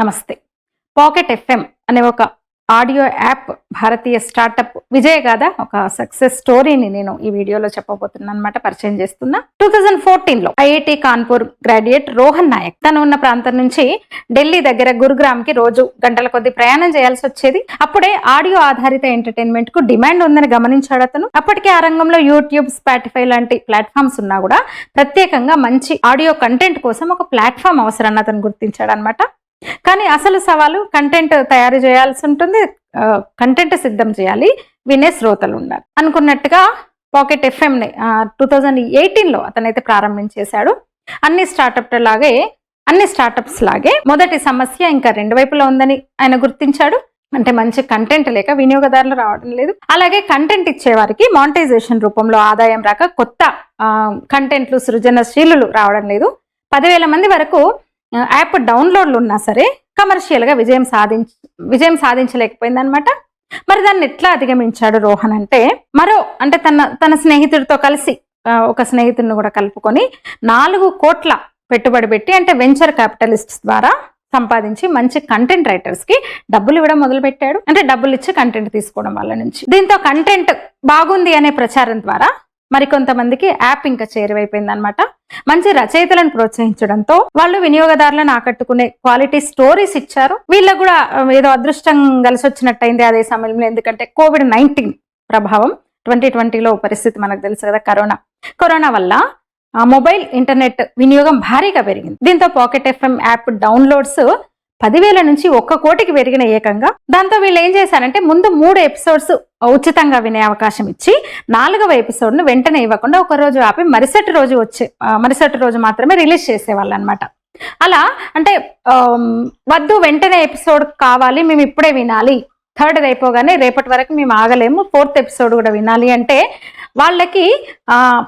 నమస్తే. Pocket FM అనే ఒక ఆడియో యాప్ భారతీయ స్టార్టప్ విజయగాథ ఒక సక్సెస్ స్టోరీని నేను ఈ వీడియోలో చెప్పబోతున్నాను అనమాట. పరిచయం చేస్తున్నా. 2014లో ఐఐటి కాన్పూర్ గ్రాడ్యుయేట్ రోహన్ నాయక్ తను ఉన్న ప్రాంతం నుంచి ఢిల్లీ దగ్గర గురుగ్రామ్ కి రోజు గంటల కొద్ది ప్రయాణం చేయాల్సి వచ్చేది. అప్పుడే ఆడియో ఆధారిత ఎంటర్టైన్మెంట్ కు డిమాండ్ ఉందని గమనించాడు అతను. అప్పటికే ఆ రంగంలో యూట్యూబ్, స్పాటిఫై లాంటి ప్లాట్ఫామ్స్ ఉన్నా కూడా ప్రత్యేకంగా మంచి ఆడియో కంటెంట్ కోసం ఒక ప్లాట్ఫామ్ అవసరాన్ని అతను గుర్తించాడు అనమాట. కానీ అసలు సవాలు కంటెంట్ తయారు చేయాల్సి ఉంటుంది, కంటెంట్ సిద్ధం చేయాలి, వినే శ్రోతలు ఉండాలి. అనుకున్నట్టుగా పాకెట్ ఎఫ్ఎం ని 2018లో అతనైతే ప్రారంభించేశాడు. అన్ని స్టార్టప్స్ లాగే మొదటి సమస్య ఇంకా రెండు వైపులా ఉందని ఆయన గుర్తించాడు. అంటే మంచి కంటెంట్ లేక వినియోగదారులు రావడం లేదు, అలాగే కంటెంట్ ఇచ్చేవారికి మానిటైజేషన్ రూపంలో ఆదాయం రాక కొత్త కంటెంట్లు సృజనశీలులు రావడం లేదు. 10,000 మంది వరకు యాప్ డౌన్లోడ్లు ఉన్నా సరే కమర్షియల్ గా విజయం సాధించలేకపోయింది అనమాట. మరి దాన్ని ఎట్లా అధిగమించాడు రోహన్ అంటే తన స్నేహితుడితో కలిసి ఒక స్నేహితుడిని కూడా కలుపుకొని 4 కోట్ల పెట్టుబడి పెట్టి అంటే వెంచర్ క్యాపిటలిస్ట్ ద్వారా సంపాదించి మంచి కంటెంట్ రైటర్స్ కి డబ్బులు ఇవ్వడం మొదలు పెట్టాడు. అంటే డబ్బులు ఇచ్చి కంటెంట్ తీసుకోవడం వాళ్ళ నుంచి. దీంతో కంటెంట్ బాగుంది అనే ప్రచారం ద్వారా మరికొంతమందికి యాప్ ఇంకా చేరువైపోయింది అనమాట. మంచి రచయితలను ప్రోత్సహించడంతో వాళ్ళు వినియోగదారులను ఆకట్టుకునే క్వాలిటీ స్టోరీస్ ఇచ్చారు. వీళ్ళకు కూడా ఏదో అదృష్టం కలిసి వచ్చినట్టయింది అదే సమయంలో. ఎందుకంటే COVID-19 ప్రభావం 2020లో పరిస్థితి మనకు తెలుసు కదా. కరోనా వల్ల మొబైల్ ఇంటర్నెట్ వినియోగం భారీగా పెరిగింది. దీంతో పాకెట్ ఎఫ్ఎం యాప్ డౌన్లోడ్స్ 10,000 నుంచి 1 కోటికి పెరిగిన ఏకంగా. దాంతో వీళ్ళు ఏం చేశారంటే ముందు 3 ఎపిసోడ్స్ ఉచితంగా వినే అవకాశం ఇచ్చి 4వ ఎపిసోడ్ ను వెంటనే ఇవ్వకుండా ఒక రోజు ఆపి మరుసటి రోజు మాత్రమే రిలీజ్ చేసేవాళ్ళు అనమాట. అలా అంటే వద్దు వెంటనే ఎపిసోడ్ కావాలి, మేము ఇప్పుడే వినాలి, 3rd అయిపోగానే రేపటి వరకు మేము ఆగలేము, 4th ఎపిసోడ్ కూడా వినాలి అంటే వాళ్ళకి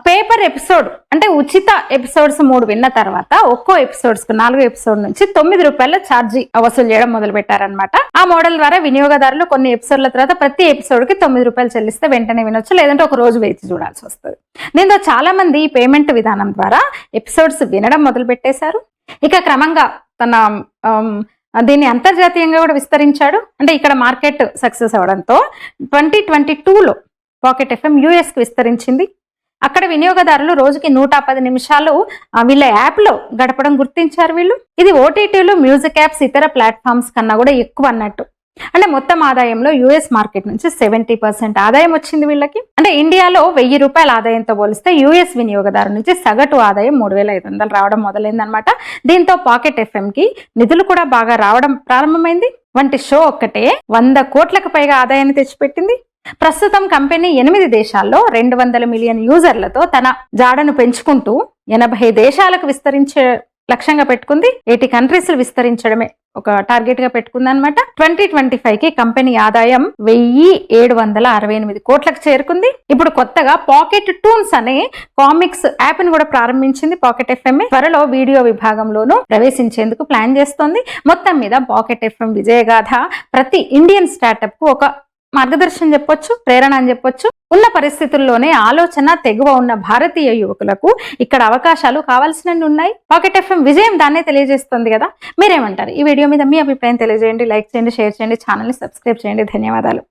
పేపర్ ఎపిసోడ్ అంటే ఉచిత ఎపిసోడ్స్ 3 విన్న తర్వాత ఒక్కో ఎపిసోడ్స్ కు 4 ఎపిసోడ్ నుంచి ₹9 ఛార్జీ వసూలు చేయడం మొదలు పెట్టారనమాట. ఆ మోడల్ ద్వారా వినియోగదారులు కొన్ని ఎపిసోడ్ల తర్వాత ప్రతి ఎపిసోడ్ కి ₹9 చెల్లిస్తే వెంటనే వినొచ్చు, లేదంటే ఒక రోజు వేచి చూడాల్సి వస్తుంది. దీంతో చాలా మంది ఈ పేమెంట్ విధానం ద్వారా ఎపిసోడ్స్ వినడం మొదలు పెట్టేశారు. ఇక క్రమంగా దీన్ని అంతర్జాతీయంగా కూడా విస్తరించాడు. అంటే ఇక్కడ మార్కెట్ సక్సెస్ అవడంతో 2022లో పాకెట్ ఎఫ్ఎం US కి విస్తరించింది. అక్కడ వినియోగదారులు రోజుకి 110 నిమిషాలు వీళ్ళ యాప్ లో గడపడం గుర్తించారు వీళ్ళు. ఇది OTTలు, మ్యూజిక్ యాప్స్, ఇతర ప్లాట్ఫామ్స్ కన్నా కూడా ఎక్కువ అన్నట్టు. అంటే మొత్తం ఆదాయంలో US మార్కెట్ నుంచి 70% ఆదాయం వచ్చింది వీళ్ళకి. అంటే ఇండియాలో ₹1,000 ఆదాయంతో పోలిస్తే US వినియోగదారు నుంచి సగటు ఆదాయం 3,500 రావడం మొదలైందనమాట. దీంతో పాకెట్ ఎఫ్ఎం కి నిధులు కూడా బాగా రావడం ప్రారంభమైంది. వంటి షో ఒక్కటే 100 కోట్లకు పైగా ఆదాయాన్ని తెచ్చిపెట్టింది. ప్రస్తుతం కంపెనీ 8 దేశాల్లో 200 మిలియన్ యూజర్లతో తన జాడను పెంచుకుంటూ 80 దేశాలకు విస్తరించే లక్ష్యంగా పెట్టుకుంది. 80 కంట్రీస్ విస్తరించడమే ఒక టార్గెట్ గా పెట్టుకుంది అనమాట. 2025కి కంపెనీ ఆదాయం 1,768 కోట్లకు చేరుకుంది. ఇప్పుడు కొత్తగా పాకెట్ టూన్స్ అనే కామిక్స్ యాప్ ని కూడా ప్రారంభించింది పాకెట్ ఎఫ్ఎం. త్వరలో వీడియో విభాగంలోనూ ప్రవేశించేందుకు ప్లాన్ చేస్తోంది. మొత్తం మీద పాకెట్ ఎఫ్ఎం విజయగాథ ప్రతి ఇండియన్ స్టార్టప్ కు ఒక మార్గదర్శనం చెప్పొచ్చు, ప్రేరణ అని చెప్పొచ్చు. ఉన్న పరిస్థితుల్లోనే ఆలోచన, తెగువ ఉన్న భారతీయ యువకులకు ఇక్కడ అవకాశాలు కావాల్సినవి ఉన్నాయి. పాకెట్ ఎఫ్ఎం విజయం దాన్నే తెలియజేస్తుంది కదా. మీరేమంటారు? ఈ వీడియో మీద మీ అభిప్రాయం తెలియజేయండి, లైక్ చేయండి, షేర్ చేయండి, ఛానల్ని సబ్స్క్రైబ్ చేయండి. ధన్యవాదాలు.